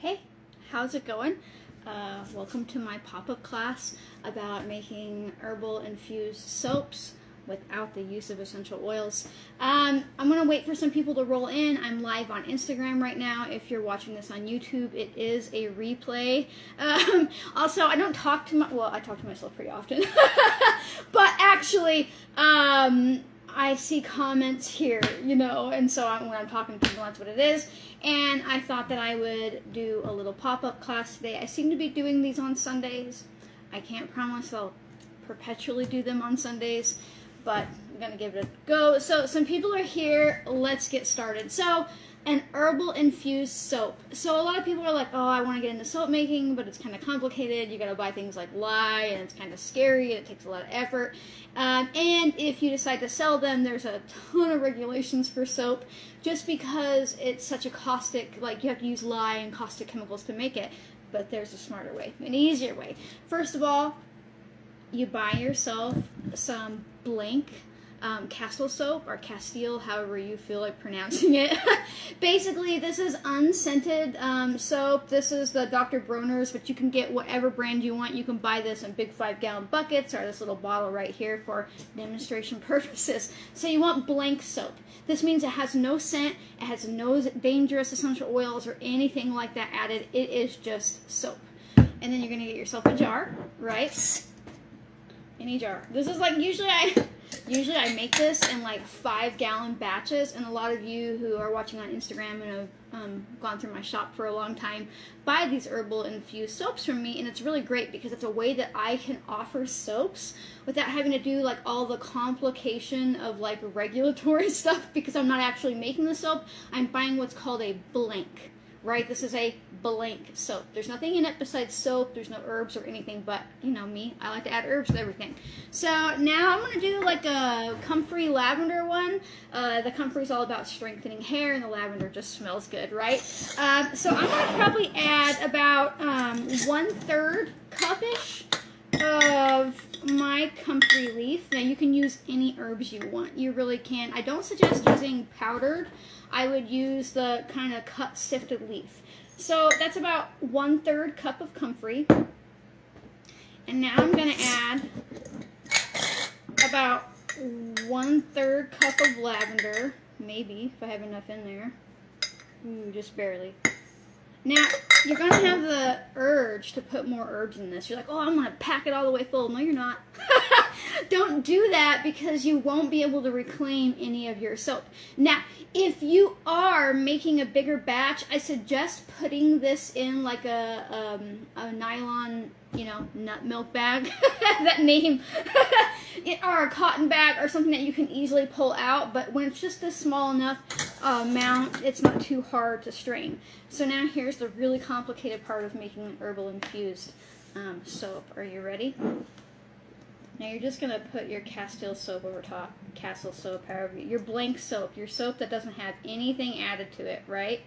Hey, how's it going? Welcome to my pop-up class about making herbal infused soaps without the use of essential oils. I'm going to wait for some people to roll in. I'm live on Instagram right now. If you're watching this on YouTube, it is a replay. Also, I don't talk to I talk to myself pretty often. But actually, I see comments here, and so when I'm talking to people, that's what it is. And I thought that I would do a little pop-up class today. I seem to be doing these on Sundays. I can't promise I'll perpetually do them on Sundays, but I'm going to give it a go. So some people are here. Let's get started. So an herbal infused soap. So a lot of people are like, oh, I want to get into soap making, but it's kind of complicated. You got to buy things like lye, and it's kind of scary, and it takes a lot of effort. And if you decide to sell them, there's a ton of regulations for soap, just because it's such a caustic, you have to use lye and caustic chemicals to make it. But there's a smarter way, an easier way. First of all, you buy yourself some blank Castile soap, or Castile, however you feel like pronouncing it. Basically, this is unscented soap. This is the Dr. Bronner's, but you can get whatever brand you want. You can buy this in big 5-gallon buckets, or this little bottle right here for demonstration purposes. So you want blank soap. This means it has no scent, it has no dangerous essential oils or anything like that added. It is just soap. And then you're going to get yourself a jar, right? Any jar. This is usually I make this in 5-gallon batches, and a lot of you who are watching on Instagram and have gone through my shop for a long time buy these herbal infused soaps from me, and it's really great because it's a way that I can offer soaps without having to do all the complication of regulatory stuff, because I'm not actually making the soap. I'm buying what's called a blank. Right, this is a blank soap. There's nothing in it besides soap. There's no herbs or anything, but me, I like to add herbs with everything. So now I'm gonna do a comfrey lavender one. The comfrey's all about strengthening hair, and the lavender just smells good, right? So I'm gonna probably add about 1/3 cup-ish of my comfrey leaf. Now you can use any herbs you want. You really can. I don't suggest using powdered. I would use the kind of cut sifted leaf. So that's about 1/3 cup of comfrey. And now I'm going to add about 1/3 cup of lavender, maybe, if I have enough in there. Ooh, just barely. Now, you're going to have the urge to put more herbs in this. You're like, oh, I'm going to pack it all the way full. No, you're not. Don't do that, because you won't be able to reclaim any of your soap. Now, if you are making a bigger batch, I suggest putting this in a nylon, nut milk bag, that name, or a cotton bag, or something that you can easily pull out. But when it's just a small enough amount, it's not too hard to strain. So now here's the really complicated part of making an herbal infused soap. Are you ready? Now you're just going to put your Castile soap over top. Castile soap, however, your blank soap, your soap that doesn't have anything added to it, right?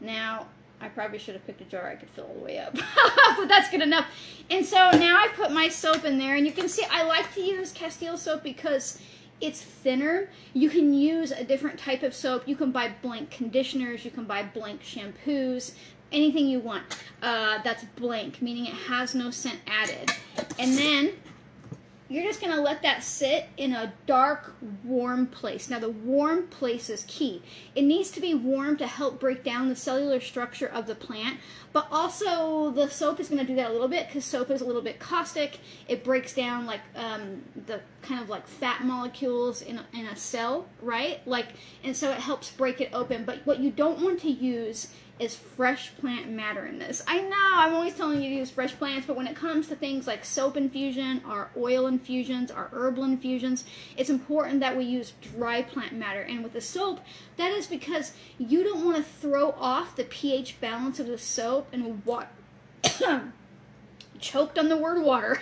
Now, I probably should have picked a jar I could fill all the way up, but that's good enough. And so now I've put my soap in there, and you can see I like to use Castile soap because it's thinner. You can use a different type of soap. You can buy blank conditioners, you can buy blank shampoos, anything you want. That's blank, meaning it has no scent added. And then you're just going to let that sit in a dark, warm place. Now, the warm place is key. It needs to be warm to help break down the cellular structure of the plant, but also the soap is going to do that a little bit, because soap is a little bit caustic. It breaks down the kind of fat molecules in a cell, right? And so it helps break it open. But what you don't want to use is fresh plant matter in this. I know, I'm always telling you to use fresh plants, but when it comes to things like soap infusion, or oil infusions, or herbal infusions, it's important that we use dry plant matter. And with the soap, that is because you don't want to throw off the pH balance of the soap and choked on the word water.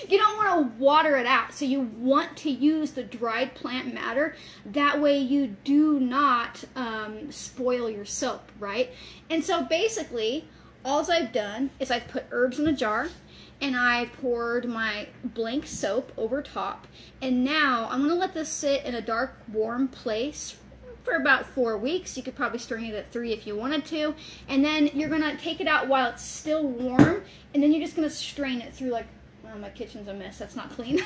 You don't want to water it out, so you want to use the dried plant matter. That way you do not spoil your soap, right? And so basically, all I've done is I've put herbs in a jar, and I've poured my blank soap over top, and now I'm going to let this sit in a dark, warm place for about 4 weeks. You could probably strain it at 3 if you wanted to. And then you're going to take it out while it's still warm, and then you're just going to strain it through like, oh, my kitchen's a mess. That's not clean.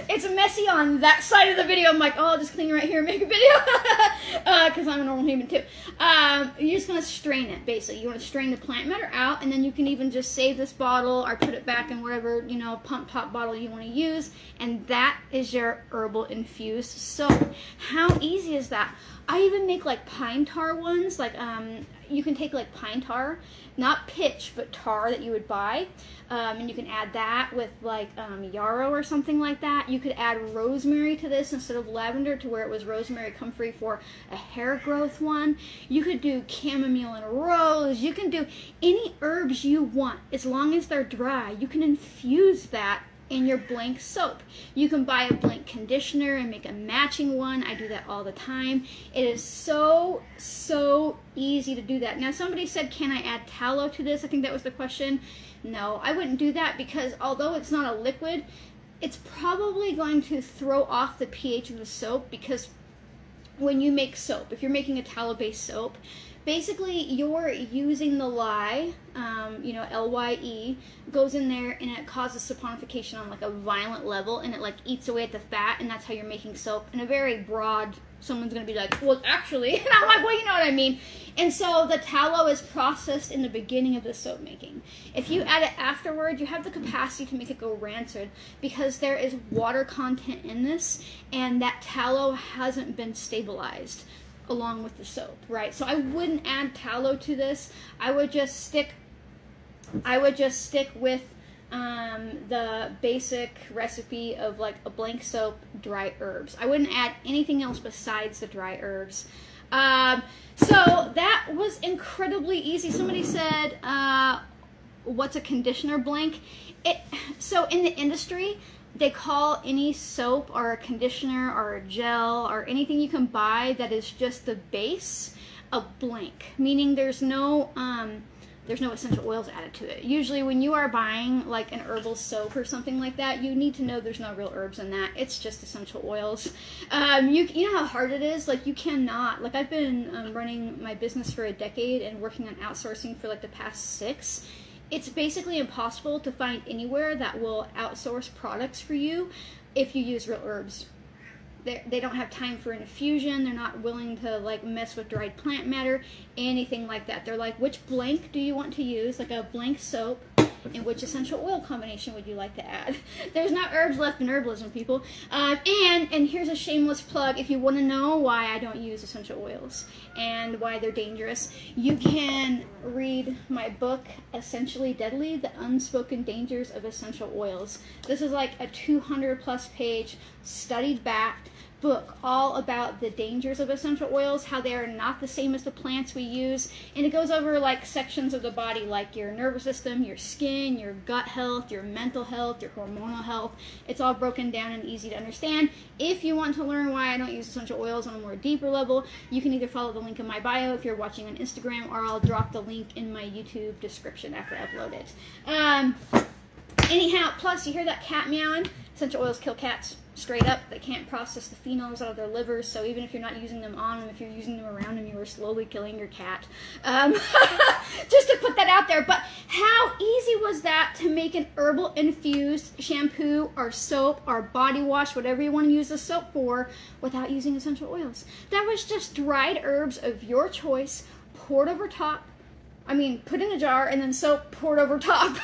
It's messy on that side of the video. I'm like, oh, I'll just clean right here and make a video. Because I'm a normal human too. You're just going to strain it, basically. You want to strain the plant matter out, and then you can even just save this bottle or put it back in whatever, you know, pump top bottle you want to use. And that is your herbal infused soap. How easy is that? I even make like pine tar ones. Like, you can take like pine tar, not pitch, but tar that you would buy. And you can add that with like yarrow or something like that. You could add rosemary to this instead of lavender, to where it was rosemary comfrey for a hair growth one. You could do chamomile and rose. You can do any herbs you want as long as they're dry. You can infuse that in your blank soap. You can buy a blank conditioner and make a matching one. I do that all the time. It is so easy to do that. Now, somebody said, can I add tallow to this? I think that was the question. No, I wouldn't do that, because although it's not a liquid, it's probably going to throw off the pH of the soap, because when you make soap, if you're making a tallow-based soap, basically you're using the lye, you know, Lye, goes in there and it causes saponification on like a violent level, and it like eats away at the fat, and that's how you're making soap in a very broad. Someone's going to be like, well, actually, and I'm like, well, you know what I mean. And so the tallow is processed in the beginning of the soap making. If you add it afterward, you have the capacity to make it go rancid, because there is water content in this, and that tallow hasn't been stabilized along with the soap, right? So I wouldn't add tallow to this. I would just stick with the basic recipe of like a blank soap, dry herbs. I wouldn't add anything else besides the dry herbs. So that was incredibly easy. Somebody said, what's a conditioner blank? So in the industry, they call any soap or a conditioner or a gel or anything you can buy that is just the base a blank, meaning there's no essential oils added to it. Usually when you are buying like an herbal soap or something like that, you need to know there's no real herbs in that. It's just essential oils. You know how hard it is? Like, you cannot, like, I've been running my business for a decade and working on outsourcing for like the past 6. It's basically impossible to find anywhere that will outsource products for you if you use real herbs. They don't have time for an infusion. They're not willing to like mess with dried plant matter, anything like that. They're like, which blank do you want to use? Like a blank soap. And which essential oil combination would you like to add? There's not herbs left in herbalism, people. And here's a shameless plug. If you want to know why I don't use essential oils and why they're dangerous, you can read my book, Essentially Deadly, The Unspoken Dangers of Essential Oils. This is like a 200+ page, studied back book all about the dangers of essential oils, how they are not the same as the plants we use, and it goes over like sections of the body, like your nervous system, your skin, your gut health, your mental health, your hormonal health. It's all broken down and easy to understand. If you want to learn why I don't use essential oils on a more deeper level, you can either follow the link in my bio if you're watching on Instagram, or I'll drop the link in my YouTube description after I upload it. Anyhow, plus you hear that cat meowing? Essential oils kill cats. Straight up. They can't process the phenols out of their livers, so even if you're not using them on them, if you're using them around them, you are slowly killing your cat. Just to put that out there. But how easy was that to make an herbal infused shampoo or soap or body wash, whatever you want to use the soap for, without using essential oils? That was just dried herbs of your choice, poured over top. Put in a jar, and then soap poured over top.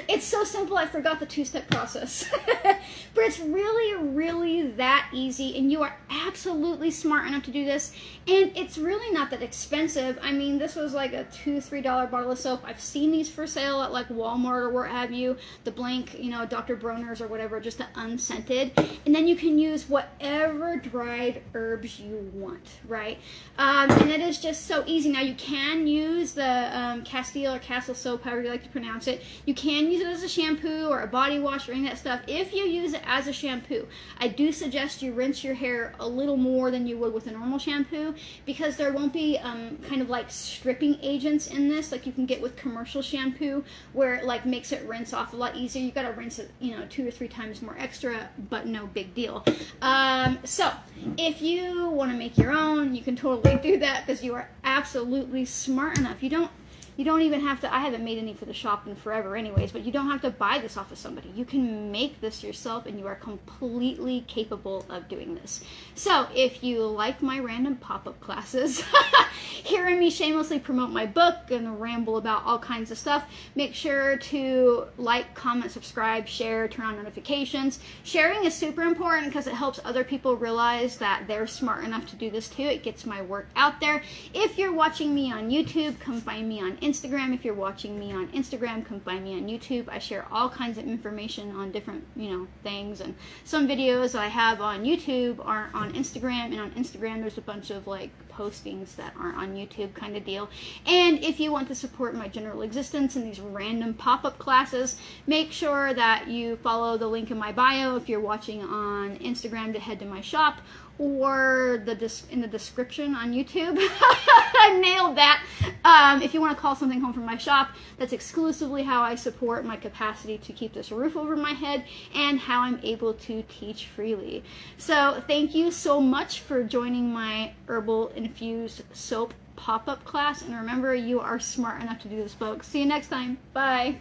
It's so simple, I forgot the 2-step process. But it's really that easy, and you are absolutely smart enough to do this. And it's really not that expensive. This was like a $2-3 bottle of soap. I've seen these for sale at like Walmart or where have you. The blank, Dr. Bronner's or whatever, just the unscented. And then you can use whatever dried herbs you want, right? And it is just so easy. Now you can use the Castile or Castle soap, however you like to pronounce it. You can can use it as a shampoo or a body wash or any of that stuff. If you use it as a shampoo, I do suggest you rinse your hair a little more than you would with a normal shampoo, because there won't be kind of like stripping agents in this like you can get with commercial shampoo, where it like makes it rinse off a lot easier. You gotta rinse it, 2 or 3 times more extra, but no big deal. So if you want to make your own, you can totally do that, because you are absolutely smart enough. You don't even have to, I haven't made any for the shop in forever anyways, but you don't have to buy this off of somebody. You can make this yourself, and you are completely capable of doing this. So if you like my random pop-up classes, hearing me shamelessly promote my book and ramble about all kinds of stuff, make sure to like, comment, subscribe, share, turn on notifications. Sharing is super important because it helps other people realize that they're smart enough to do this too. It gets my work out there. If you're watching me on YouTube, come find me on Instagram. If you're watching me on Instagram, come find me on YouTube. I share all kinds of information on different, things, and some videos I have on YouTube aren't on Instagram, and on Instagram there's a bunch of like postings that aren't on YouTube kind of deal. And if you want to support my general existence and these random pop-up classes, make sure that you follow the link in my bio if you're watching on Instagram to head to my shop, or in the description on YouTube. I nailed that. If you want to call something home from my shop, that's exclusively how I support my capacity to keep this roof over my head and how I'm able to teach freely. So thank you so much for joining my herbal infused soap pop-up class, and remember, you are smart enough to do this, folks. See you next time. Bye.